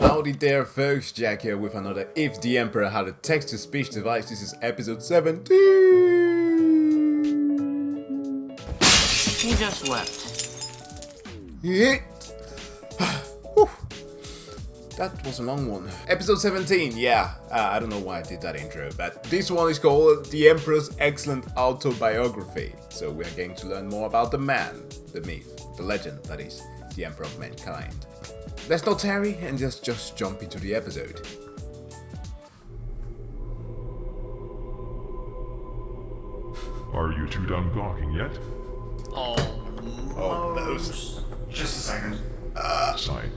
Howdy there folks, Jack here with another If the Emperor Had a Text-to-Speech Device. This is episode 17! He just left. Yeah. That was a long one. Episode 17, yeah. I don't know why I did that intro, but this one is called The Emperor's Excellent Autobiography. So we are going to learn more about the man, the myth, the legend, that is, the Emperor of Mankind. Let's not tarry and just jump into the episode. Are you two done gawking yet? Almost. Just a second. Sigh.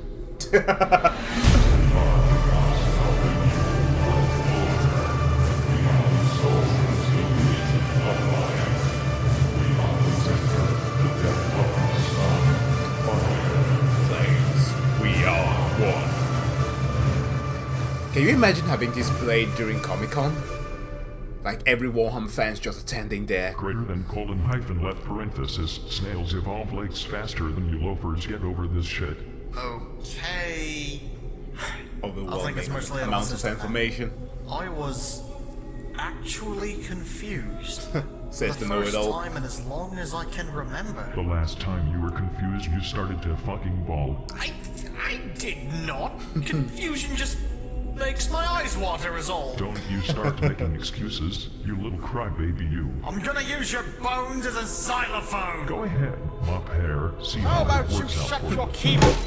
Can you imagine having this played during Comic-Con? Like every Warhammer fans just attending there. Greater than : left parenthesis, snails evolve lakes faster than you loafers get over this shit. Okay. Overwhelming it's mostly amount of information. I was actually confused. Says the the first know-it-all. time in as long as I can remember. The last time you were confused, you started to fucking bawl. I did not. Confusion just makes my eyes water is all. Don't you start making excuses, you little crybaby you. I'm gonna use your bones as a xylophone. Go ahead, mop hair, see How how about it you works out shut for your you. keyboard?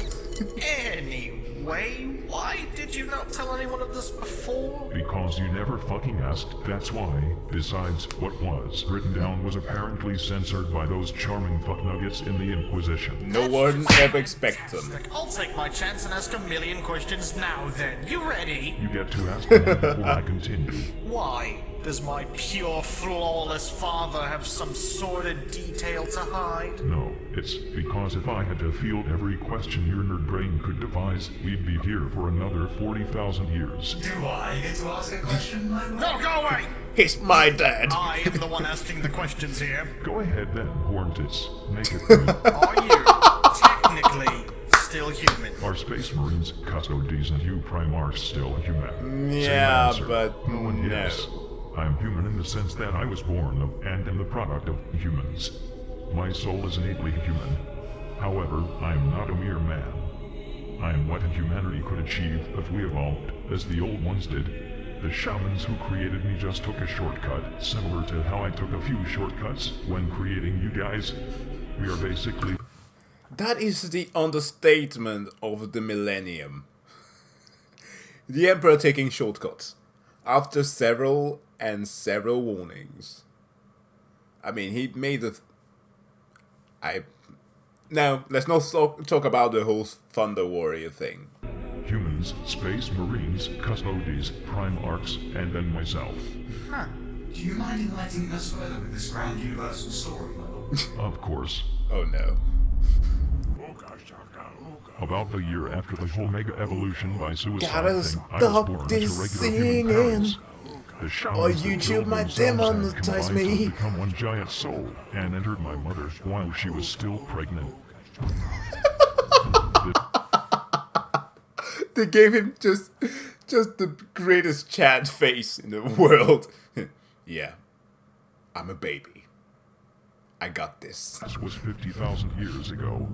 Anyway, why did you not tell anyone of this before? Because you never fucking asked, that's why. Besides, what was written down was apparently censored by those charming fucknuggets in the Inquisition. No one ever expects them. I'll take my chance and ask a million questions now then. You ready? You get to ask them before I continue. Why? Does my pure, flawless father have some sordid detail to hide? No, it's because if I had to field every question your nerd brain could devise, we'd be here for another 40,000 years. Do I get to ask a question, my lord? No, go away! He's my dad. I am the one asking the questions here. Go ahead then, Hornets. Make it good. Are you technically still human? Are Space Marines, Custodes, and you Primarchs still human? Same Yeah, answer. but no and no. yes. I am human in the sense that I was born of and am the product of humans. My soul is innately human. However, I am not a mere man. I am what humanity could achieve if we evolved, as the old ones did. The shamans who created me just took a shortcut, similar to how I took a few shortcuts when creating you guys. We are basically... That is the understatement of the millennium. The Emperor taking shortcuts. After several warnings. I mean, he made the... Now, let's not talk about the whole Thunder Warrior thing. humans, Space Marines, Custodes, Primarchs, and then myself. Huh. Do you mind enlightening us further with this grand universal story, my lord? Of course. Oh no. About the year after the whole mega evolution by suicide Gotta thing, I was stop born this to regular human singing. powers. The shamans Or that YouTube killed might themselves and demonetize combined me. to become one giant soul and entered my mother while she was still pregnant. They gave him just the greatest chat face in the world. Yeah. I'm a baby. I got this. This was 50,000 years ago.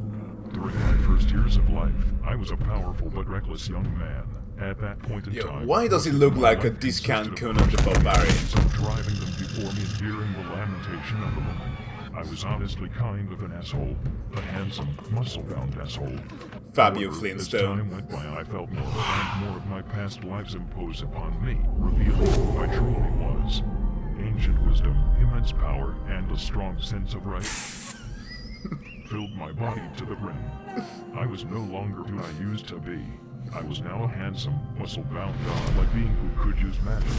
During my first years of life, I was a powerful but reckless young man. At that point in Yo, time, why does he most look of my like a life discount consisted Conan the of Barbarian? of driving them before me and hearing the lamentation of the woman. I was honestly kind of an asshole, a handsome, muscle-bound asshole. Fabio However, Flintstone. As time went by, I felt more and more of my past lives impose upon me, revealing who I truly was. Ancient wisdom, immense power, and a strong sense of right filled my body to the brim. I was no longer who I used to be. I was now a handsome, muscle-bound god-like being who could use magic.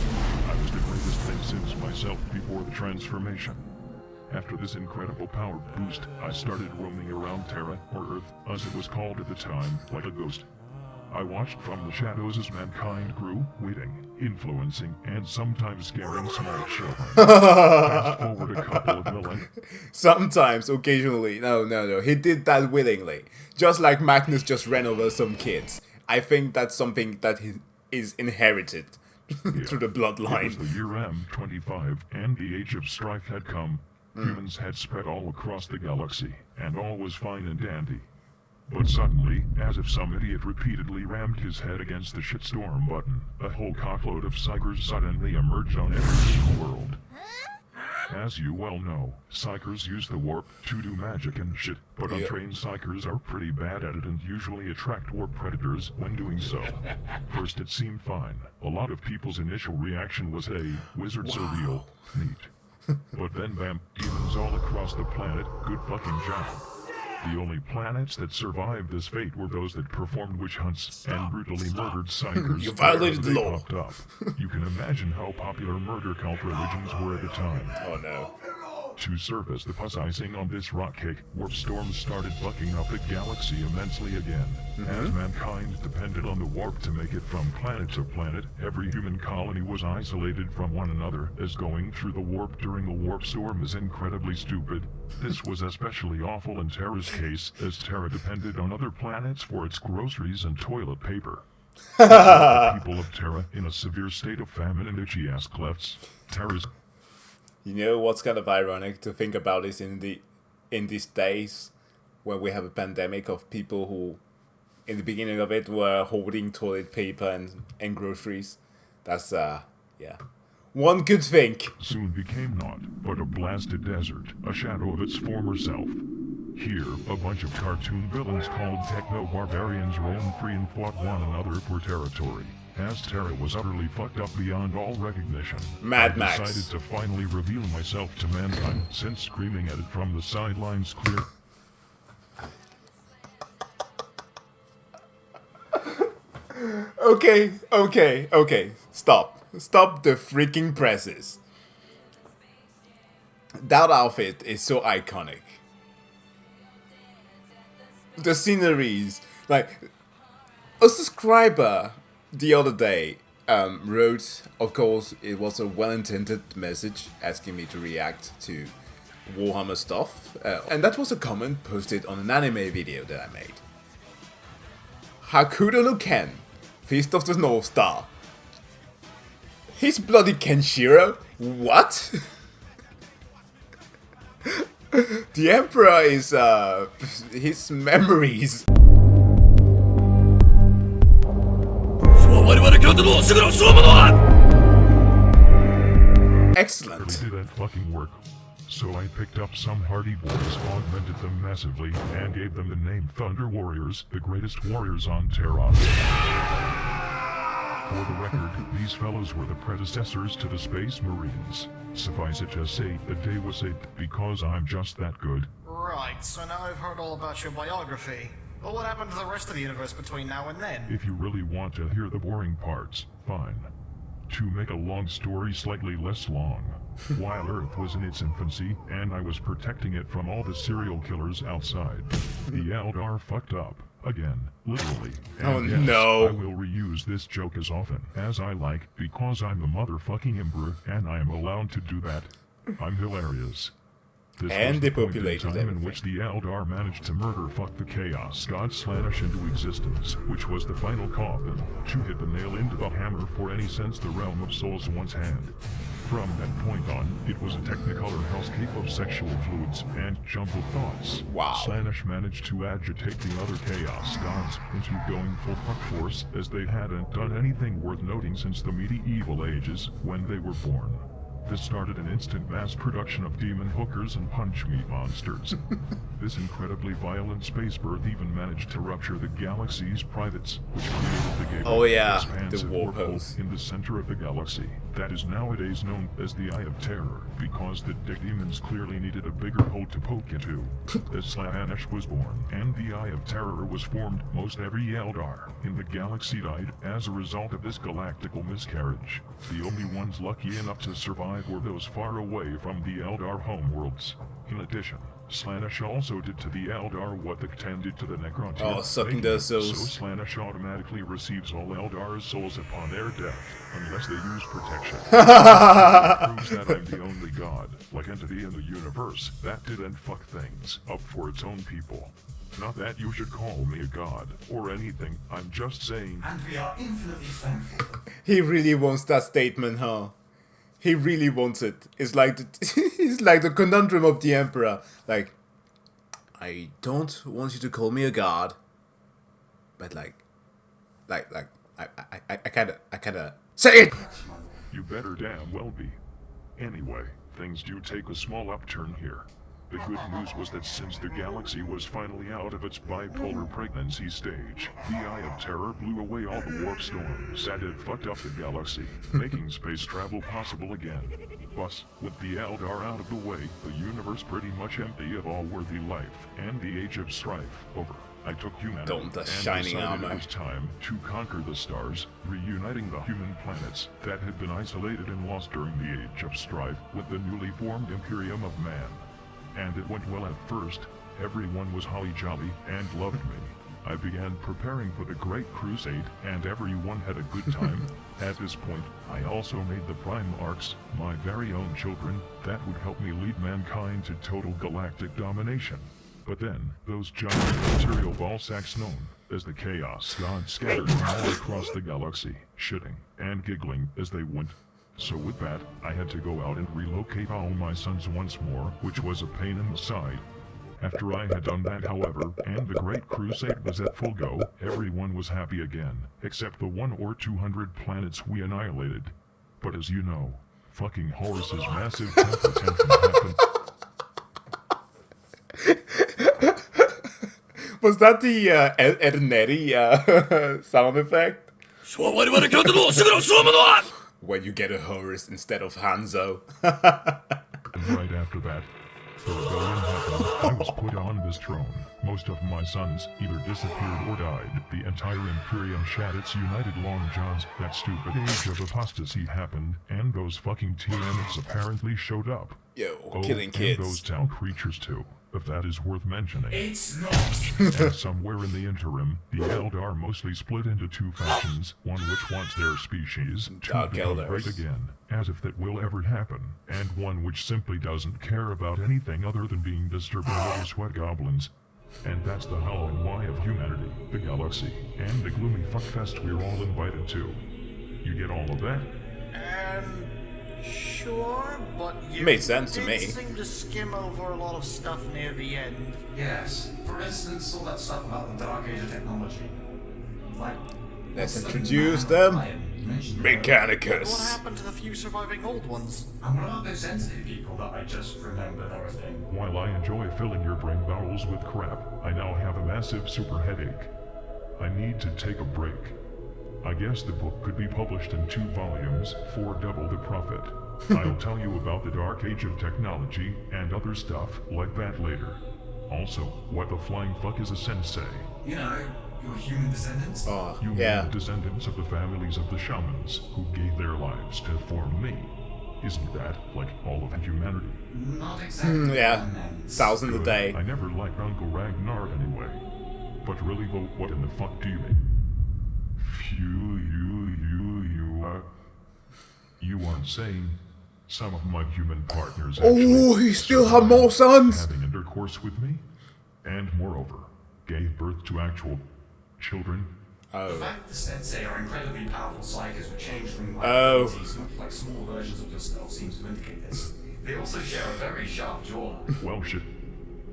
I was the greatest thing since myself before the transformation. After this incredible power boost, I started roaming around Terra, or Earth, as it was called at the time, like a ghost. I watched from the shadows as mankind grew, waiting, influencing, and sometimes scaring small children. Fast forward a couple of millennia. Sometimes, occasionally. No. He did that willingly. Just like Magnus just ran over some kids. I think that's something that is inherited through the It bloodline. was the year M25, and the age of strife had come. Humans had spread all across the galaxy, and all was fine and dandy. But suddenly, as if some idiot repeatedly rammed his head against the shitstorm button, a whole cockload of psychers suddenly emerged on every single world. As you well know, psychers use the warp to do magic and shit, but Yeah. untrained psychers are pretty bad at it and usually attract warp predators when doing so. First it seemed fine. A lot of people's initial reaction was, hey, wizards are real. Neat. But then bam, demons all across the planet, good fucking job. The only planets that survived this fate were those that performed witch hunts and brutally murdered psychers. You violated the wherever they law. popped up. You can imagine how popular murder cult religions were at the time. Oh no. To serve as the pus icing on this rock cake, warp storms started fucking up the galaxy immensely again. As mankind depended on the warp to make it from planet to planet, every human colony was isolated from one another, as going through the warp during a warp storm is incredibly stupid. This was especially awful in Terra's case, as Terra depended on other planets for its groceries and toilet paper. The people of Terra in a severe state of famine and itchy-ass clefts. Terra's You know what's kind of ironic to think about is in these days when we have a pandemic of people who in the beginning of it were holding toilet paper and groceries. That's yeah. One good thing. soon became naught but a blasted desert, a shadow of its former self. Here, a bunch of cartoon villains called techno-barbarians roamed free and fought one another for territory. As Terra was utterly fucked up beyond all recognition, Mad I Max. decided to finally reveal myself to mankind, since screaming at it from the sidelines clear. Okay. Stop the freaking presses. That outfit is so iconic. The sceneries, like a subscriber the other day wrote, of course, it was a well-intended message asking me to react to Warhammer stuff, and that was a comment posted on an anime video that I made. Hakudo no Ken, Feast of the North Star. He's bloody Kenshiro? What? The Emperor is, his memories. Excellent. Did that fucking work. So I picked up some hardy boys, augmented them massively, and gave them the name Thunder Warriors, the greatest warriors on Terra. For the record, these fellows were the predecessors to the Space Marines. Suffice it to say, the day was saved because I'm just that good. Right, so now I've heard all about your biography. But what happened to the rest of the universe between now and then? If you really want to hear the boring parts, fine. To make a long story slightly less long, while Earth was in its infancy, and I was protecting it from all the serial killers outside, the Eldar fucked up. Again, literally. And Oh, yes, no. I will reuse this joke as often as I like, because I'm the motherfucking Emperor, and I am allowed to do that. I'm hilarious. This And was the point in depopulated time in everything. which the Eldar managed to murder fuck the Chaos God Slaanesh into existence, which was the final coffin, to hit the nail into the hammer for any sense the realm of souls once had. From that point on, it was a technicolor hellscape of sexual fluids and jumbled thoughts. Wow. Slaanesh managed to agitate the other Chaos Gods into going full fuck force, as they hadn't done anything worth noting since the medieval ages, when they were born. This started an instant mass production of demon hookers and punch meat monsters. This incredibly violent space birth even managed to rupture the galaxy's privates, which created the gaping, Oh yeah, the expansive warp wormhole holes. in the center of the galaxy. That is nowadays known as the Eye of Terror, because the dick demons clearly needed a bigger hole to poke into. As Slaanesh was born, and the Eye of Terror was formed, most every Eldar in the galaxy died as a result of this galactical miscarriage. The only ones lucky enough to survive were those far away from the Eldar homeworlds. In addition, Slaanesh also did to the Eldar what the Cten did to the Necrontyr. Oh, sucking their souls. So Slaanesh automatically receives all Eldar's souls upon their death, unless they use protection. It proves that I'm the only god, like entity in the universe, that did and fuck things up for its own people. Not that you should call me a god or anything, I'm just saying. And we are infinitely thankful. He really wants that statement, huh? He really wants it. It's like it's like the conundrum of the Emperor. Like, I don't want you to call me a god, but I kinda say it. You better damn well be. Anyway, things do take a small upturn here. The good news was that since the galaxy was finally out of its bipolar pregnancy stage, the Eye of Terror blew away all the warp storms that had fucked up the galaxy, making space travel possible again. Plus, with the Eldar out of the way, the universe pretty much empty of all worthy life, and the Age of Strife over. I took humanity and shining decided armor. it was time to conquer the stars, reuniting the human planets that had been isolated and lost during the Age of Strife with the newly formed Imperium of Man. And it went well at first. Everyone was holly jolly and loved me. I began preparing for the Great Crusade, and everyone had a good time. At this point, I also made the Prime Arcs, my very own children, that would help me lead mankind to total galactic domination. But then, those giant material ball sacks known as the Chaos God scattered them all across the galaxy, shitting and giggling as they went. So with that, I had to go out and relocate all my sons once more, which was a pain in the side. After I had done that, however, and the Great Crusade was at full go, everyone was happy again, except the 100 or 200 planets we annihilated. But as you know, fucking Horus's massive temper tantrum happened. Was that the Ed and Eddie sound effect? When you get a Horus instead of Hanzo. And right after that, the rebellion happened. I was put on this throne. Most of my sons either disappeared or died. The entire Imperium shat its united long johns. That stupid age of apostasy happened, and those fucking TNs apparently showed up. Yo, Oh, killing and kids. those town creatures too, if that is worth mentioning. It's not. And somewhere in the interim, the Eldar mostly split into two factions, one which wants their species to Dark become Eldars. great again, as if that will ever happen, and one which simply doesn't care about anything other than being disturbed by little sweat goblins. And that's the how and why of humanity, the galaxy, and the gloomy fuckfest we're all invited to. You get all of that? Sure, but you Made sense to did me. seem to skim over a lot of stuff near the end. Yes. For instance, all that stuff about the Dark Age of technology. Like, Let's what's the introduce man them. lion you mentioned? What Mechanicus. happened to the few surviving old ones? And what about those entity people that I just remembered are a thing? While I enjoy filling your brain bowels with crap, I now have a massive super headache. I need to take a break. I guess the book could be published in 2 volumes for double the profit. I'll tell you about the Dark Age of technology and other stuff like that later. Also, what the flying fuck is a sensei? You know, your human descendants? Oh, You yeah. mean descendants of the families of the shamans who gave their lives to form me. Isn't that like all of humanity? Not exactly. Yeah. immense. 1,000 a Good. day. I never liked Uncle Ragnar anyway. But really though, what in the fuck do you mean? You aren't saying some of my human partners actually Oh, he still had survived more sons. having intercourse with me, and moreover, gave birth to actual children. The Oh. fact that the sensei are incredibly powerful psychos who change from Oh. abilities, much like small versions of yourself, seems to indicate this. They also share a very sharp jawline. Well, shit.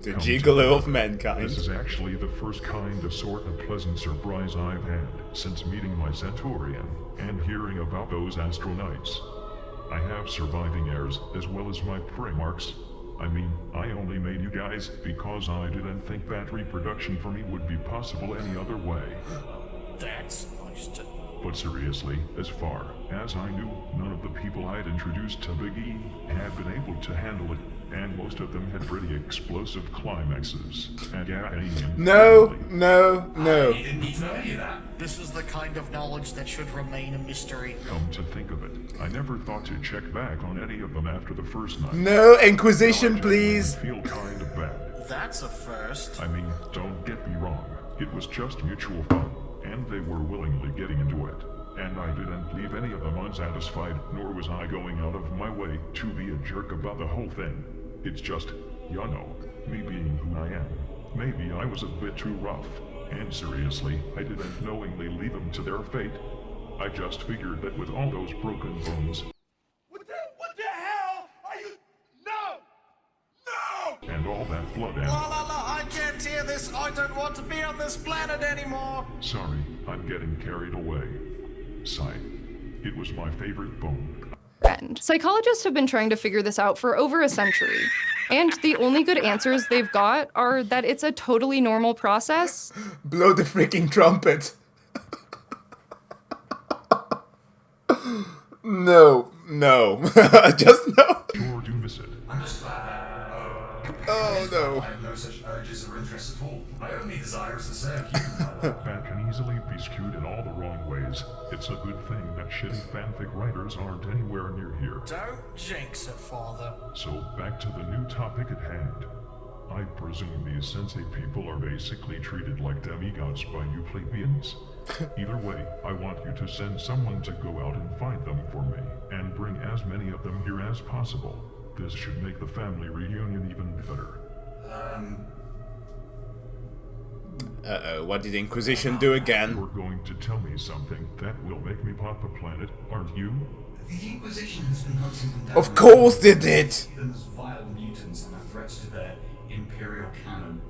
The Come to gigolo of think mankind. This is actually the first kind of sort of pleasant surprise I've had since meeting my Centaurian and hearing about those astronauts. I have surviving heirs as well as my Primarchs. I mean, I only made you guys because I didn't think that reproduction for me would be possible any other way. That's nice to... But seriously, as far as I knew, none of the people I'd introduced to Big E had been able to handle it, and most of them had pretty explosive climaxes. And No, no, no. You didn't need to know any of that. This is the kind of knowledge that should remain a mystery. Come to think of it, I never thought to check back on any of them after the first night. No Now I Inquisition, do please. feel kind of bad. That's a first. I mean, don't get me wrong. It was just mutual fun, and they were willingly getting into it. And I didn't leave any of them unsatisfied, nor was I going out of my way to be a jerk about the whole thing. It's just, you know, me being who I am. Maybe I was a bit too rough. And seriously, I didn't knowingly leave them to their fate. I just figured that with all those broken bones... What the hell are you... No! No! And all that blood and... I can't hear this. I don't want to be on this planet anymore. Sorry, I'm getting carried away. Sigh. It was my favorite bone. Psychologists have been trying to figure this out for over a century. And the only good answers they've got are that it's a totally normal process. Blow the freaking trumpet. No. Just no. Sure do miss it. I'm just glad that. Oh no. I have no such urges or interests at all. My only desire is to serve you, my lord. That can easily be skewed in all the wrong ways. It's a good thing that shitty fanfic writers aren't anywhere near here. Don't jinx it, Father. So back to the new topic at hand. I presume these sensei people are basically treated like demigods by you plebeians. Either way, I want you to send someone to go out and find them for me, and bring as many of them here as possible. This should make the family reunion even better. Uh-oh, what did the Inquisition do again? You're going to tell me something that will make me pop a planet, aren't you? The Inquisition has been hunting them down. Of course they did! Them as vile mutants and a threat to their imperial canon.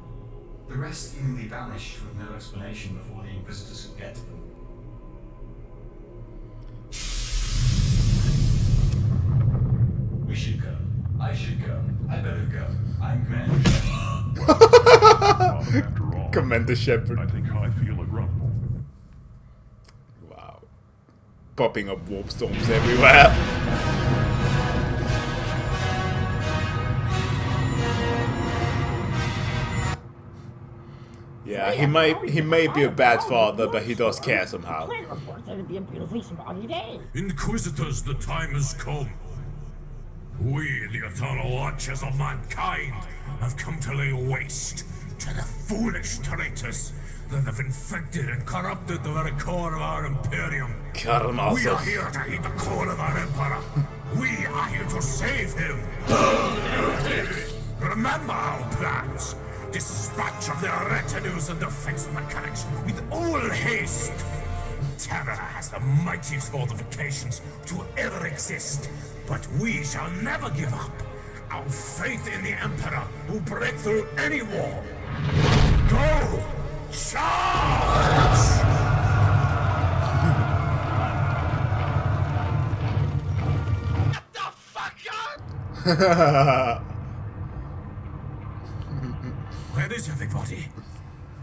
The rest seemingly vanished with no explanation before the Inquisitors could get to them. We should go. I should go. I better go. I'm Commander Shepard. Well, after all, Commander Shepard. I think I feel a grumble. Wow. Popping up warp storms everywhere. Yeah, he may be a bad father, but he does care somehow. Inquisitors, the time has come. We, the eternal watchers of mankind, have come to lay waste to the foolish traitors that have infected and corrupted the very core of our Imperium. We are here to heed the call of our Emperor. We are here to save him. Remember our plans. Dispatch of their retinues and defense mechanics with all haste. Terror has the mightiest fortifications to ever exist, but we shall never give up. Our faith in the Emperor will break through any wall. Go! Charge! Get the fuck up! Where is everybody?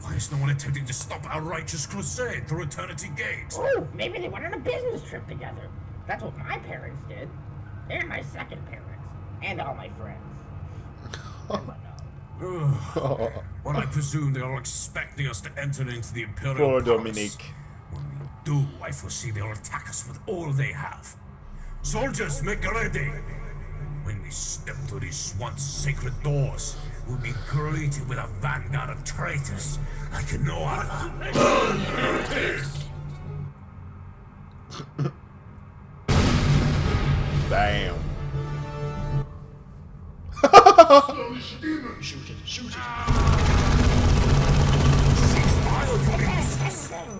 Why is no one attempting to stop our righteous crusade through Eternity Gate? Oh, maybe they went on a business trip together. That's what my parents did. And my second parents. And all my friends. Well, I presume they are expecting us to enter into the Imperial Poor Palace. Dominique. When we do, I foresee they'll attack us with all they have. Soldiers, make ready! When we step through these once sacred doors, we'll be greeted with a vanguard of traitors like no other. Damn. Shoot it, shoot it.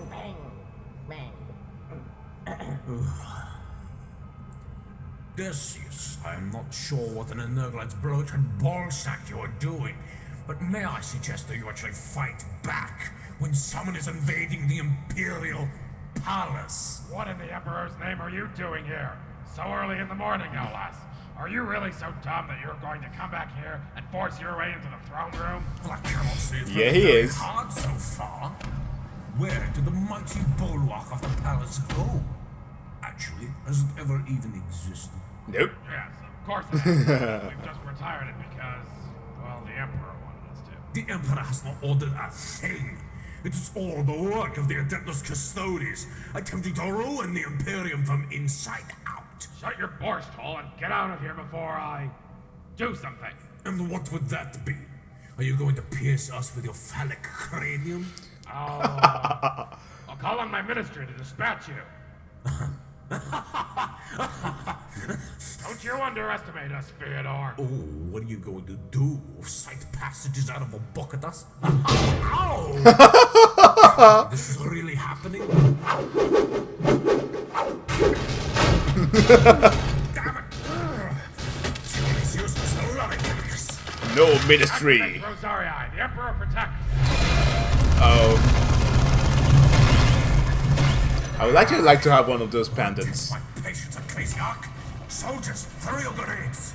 Bang, bang, bang. Decius, I am not sure what an Energlad's brooch and ballsack you are doing, but may I suggest that you actually fight back when someone is invading the Imperial Palace? What in the Emperor's name are you doing here? So early in the morning, no less. Are you really so dumb that you're going to come back here and force your way into the throne room? Well, I cannot say it's Yeah, been he very is. hard so far. Where did the mighty bulwark of the palace go? Actually, has it ever even existed? Nope. Yes, of course it has. We've just retired it because, well, the Emperor wanted us to. The Emperor has not ordered a thing. It is all the work of the Adeptus Custodes, attempting to ruin the Imperium from inside out. Shut your borscht hole and get out of here before I do something. And what would that be? Are you going to pierce us with your phallic cranium? I'll call on my ministry to dispatch you. Don't you underestimate us, Theodore. Oh, what are you going to do? Sight passages out of a book at us? Ow! This is really happening? Damn it! It's useless. No ministry. Rosarii, the Emperor protects. Oh. I would actually like to have one of those pendants. My patience, Ecclesiarch. Soldiers, throw your grenades.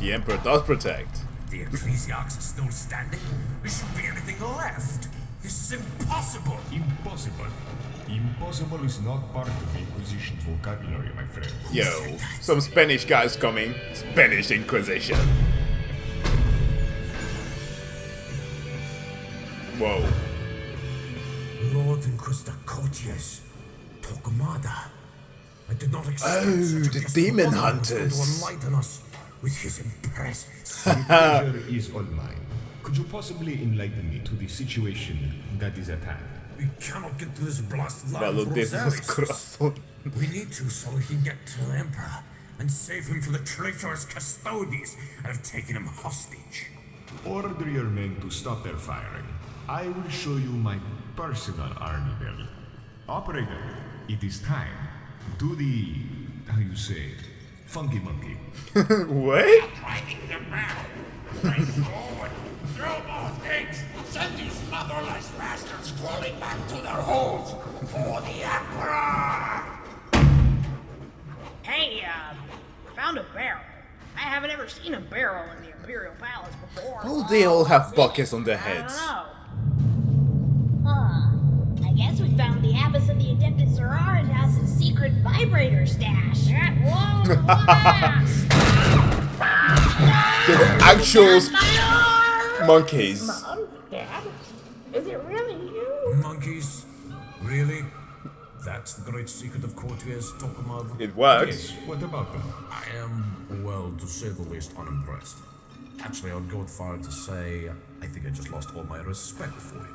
The Emperor does protect. The Ecclesiarchs are still standing. There shouldn't be anything left. This is impossible. Impossible. Impossible is not part of the Inquisition's vocabulary, my friend. Yo, some Spanish guys coming. Spanish Inquisition. Whoa. Lord Inquisitor Courtiers, Torquemada. I did not expect the demon hunters to enlighten us with his presence. The pleasure is all mine. Could you possibly enlighten me to the situation that is at hand? We cannot get to this blasted line Valo of de sus Rosaries. corazón. We need to so we can get to the Emperor and save him from the traitorous custodians that have taken him hostage. Order your men to stop their firing. I will show you my personal army belt. Operator, it is time. Do the, how you say, funky monkey. What? Driving the battle. Race forward. Throw more things. Send these motherless bastards crawling back to their holes. For the Emperor. Hey, found a barrel. I haven't ever seen a barrel in the Imperial Palace before. Oh, they all have buckets on their heads. I don't know. Huh. I guess we found the abbess of the Adeptus Sororitas house's secret vibrator stash. That won't last. They're actual monkeys. Mom? Dad? Is it really you? Monkeys? Really? That's the great secret of Courtiers, Torquemada? It works. Yes, what about them? I am, well, to say the least, unimpressed. Actually, I would go as far to say I think I just lost all my respect for you.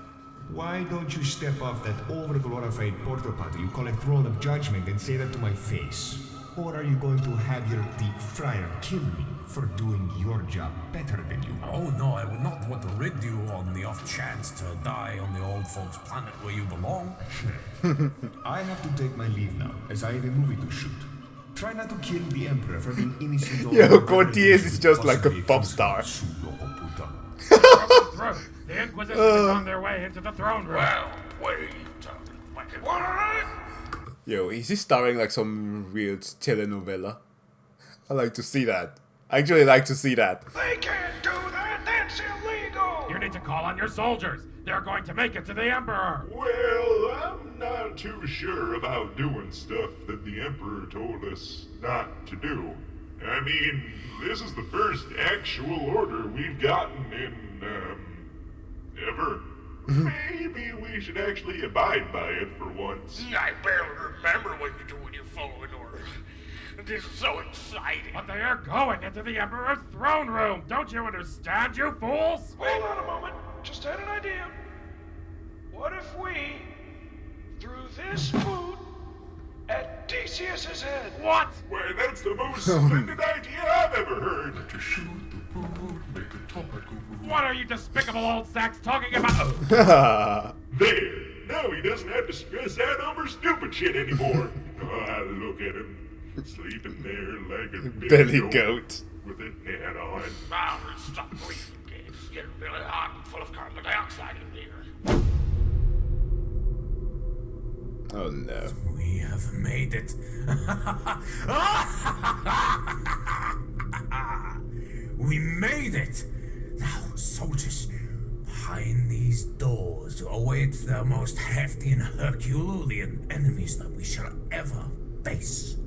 Why don't you step off that over-glorified porta-potty you call a throne of judgment and say that to my face? Or are you going to have your deep fryer kill me for doing your job better than you? Oh no, I would not want to rid you on the off chance to die on the old folks' planet where you belong. I have to take my leave now, as I have a movie to shoot. Try not to kill the Emperor for being innocent. Yo, Courtiers is just like a pop star. The Inquisition is on their way into the throne room. Well, what are you talking about? Yo, is he starring like some weird telenovela? I like to see that. I actually like to see that. They can't do that. That's illegal. You need to call on your soldiers. They're going to make it to the Emperor. Well, I'm not too sure about doing stuff that the Emperor told us not to do. I mean, this is the first actual order we've gotten in, ever. Maybe we should actually abide by it for once. I barely remember what you do when you follow an order. This is so exciting. But they are going into the Emperor's throne room. Don't you understand, you fools? Wait on a moment. Just had an idea. What if we threw this boot at Decius's head? What? Why, that's the most splendid idea I've ever heard. To shoot the boot, make the topic What are you despicable old sacks talking about? There! Now he doesn't have to stress out over stupid shit anymore. Look at him. Sleeping there like a Belly goat. With a hat on. Now, stop breathing, kids. It's getting really hot and full of carbon dioxide in here. Oh no. We have made it. We made it! Now, soldiers, behind these doors await the most hefty and Herculean enemies that we shall ever face.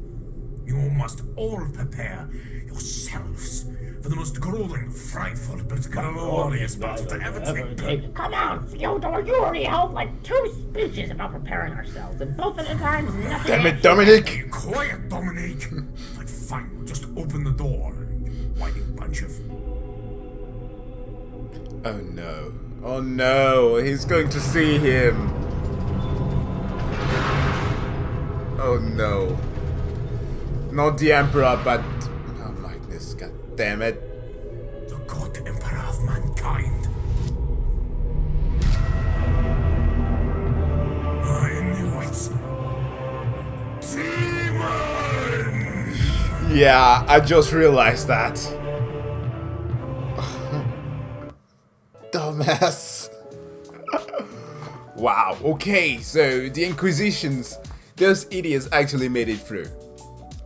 You must all prepare yourselves for the most grueling, frightful, but glorious battle to ever take place. Come on, Fyodor, you already held like 2 speeches about preparing ourselves, and both of the times nothing. Damn it, Dominic! Quiet, Dominic! But fine, just open the door, you whining bunch of... Oh no. Oh no, he's going to see him. Oh no. Not the Emperor, but... Oh Magnus, god damn it. The good Emperor of mankind. I knew it. Demon! Yeah, I just realized that. Dumbass. Wow, okay, so the Inquisitions, those idiots actually made it through.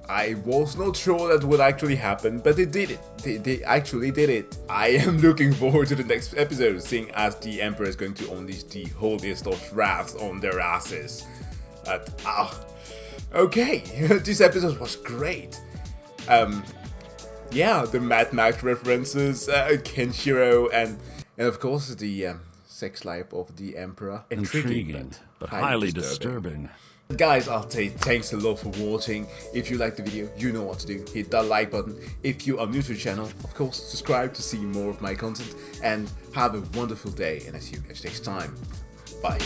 I was not sure that would actually happen, but they did it. They actually did it. I am looking forward to the next episode, seeing as the Emperor is going to unleash the holiest of wraths on their asses. But, okay, this episode was great. Yeah, the Mad Max references, Kenshiro, and of course the sex life of the Emperor. Intriguing, but highly disturbing. Guys, I'll say thanks a lot for watching. If you liked the video, you know what to do. Hit that like button. If you are new to the channel, of course, subscribe to see more of my content. And have a wonderful day, and I see you guys next time. Bye.